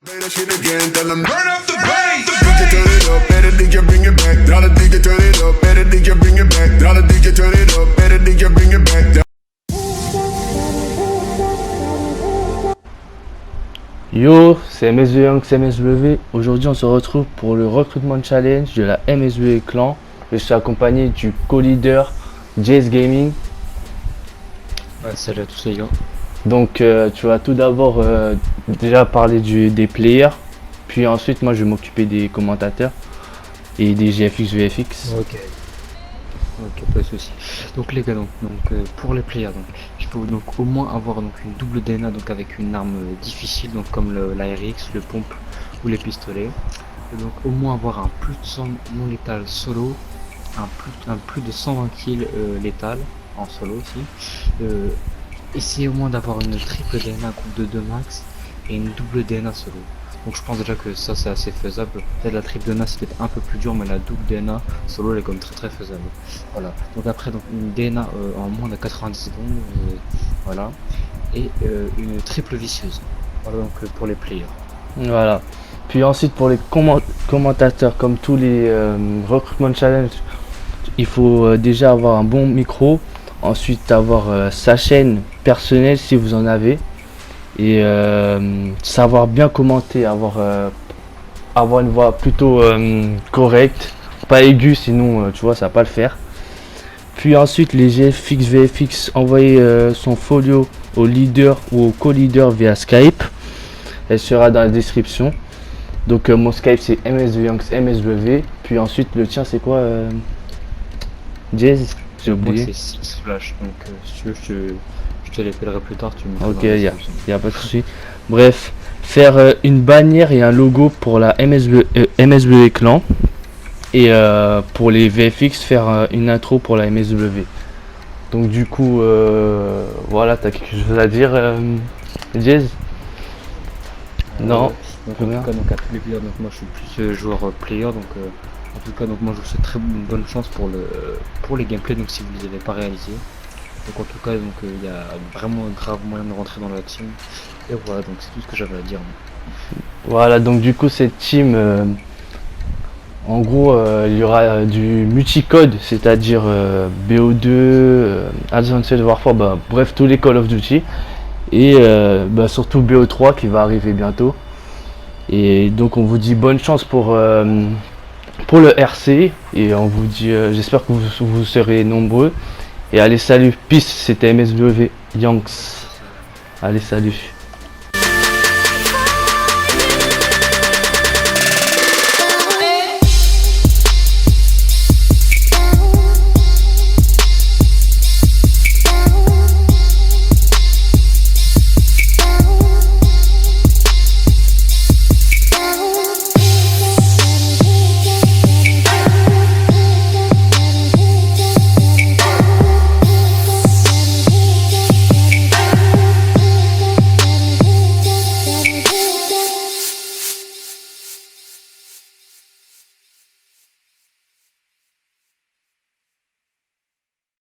Play that shit again, tell 'em turn up the bass. DJ turn it up, better DJ bring it back. Dollar DJ turn it up, better DJ bring it back. Dollar DJ turn it up, better DJ bring it back. Yo, c'est MSV Young, c'est MSW. Aujourd'hui, on se retrouve pour le recrutement challenge de la MSW Clan. Je suis accompagné du co-leader Jace Gaming. Ouais, salut à tous les gars. Donc, tu vas tout d'abord déjà parler des players, puis ensuite, moi, je vais m'occuper des commentateurs et des GFX, VFX. Ok, pas de soucis. Donc les gars, pour les players, il faut donc au moins avoir donc une double DNA, donc avec une arme difficile, donc comme la RX, le pompe ou les pistolets. Et donc au moins avoir un plus de 100 non létal solo, un plus de 120 kills létal en solo aussi. Essayez au moins d'avoir une triple DNA groupe de 2 max et une double DNA solo. Donc je pense déjà que ça c'est assez faisable. Peut-être la triple DNA c'est peut-être un peu plus dur, mais la double DNA solo elle est comme très faisable. Voilà. Donc après une DNA en moins de 90 secondes, voilà. Et une triple vicieuse. Voilà donc pour les players. Voilà. Puis ensuite, pour les commentateurs, comme tous les recrutement challenge, il faut déjà avoir un bon micro. Ensuite, avoir sa chaîne personnelle si vous en avez. Et savoir bien commenter, avoir une voix plutôt correcte, pas aiguë, sinon tu vois ça va pas le faire. Puis ensuite les GFX, VFX, envoyer son folio au leader ou au co-leader via Skype. Elle sera dans la description. Donc mon Skype c'est MSVYoungs MSW. Puis ensuite le tien c'est quoi Jazz? J'ai oublié. Moi c'est 6 flash, donc si tu veux je te l'appellerai plus tard, tu me Ok, y a pas de souci. Bref, faire une bannière et un logo pour la MSW Clan. Et pour les VFX, faire une intro pour la MSW. Donc du coup, voilà, t'as quelque chose à dire, Jazz? Non. Donc, en tout cas, donc à tous les players, donc moi je suis plus joueur player, donc en tout cas donc moi je vous souhaite très bonne chance pour les gameplays, donc si vous les avez pas réalisés. Donc en tout cas donc il y a vraiment un grave moyen de rentrer dans l'action. Et voilà, donc c'est tout ce que j'avais à dire. Voilà, donc du coup cette team, en gros il y aura du multicode, c'est-à-dire BO2, Advanced Warfare, bref tous les Call of Duty. Et surtout BO3 qui va arriver bientôt. Et donc on vous dit bonne chance pour le RC. Et on vous dit, j'espère que vous serez nombreux. Et allez, salut, peace, c'était MSW Youngs. Allez, salut.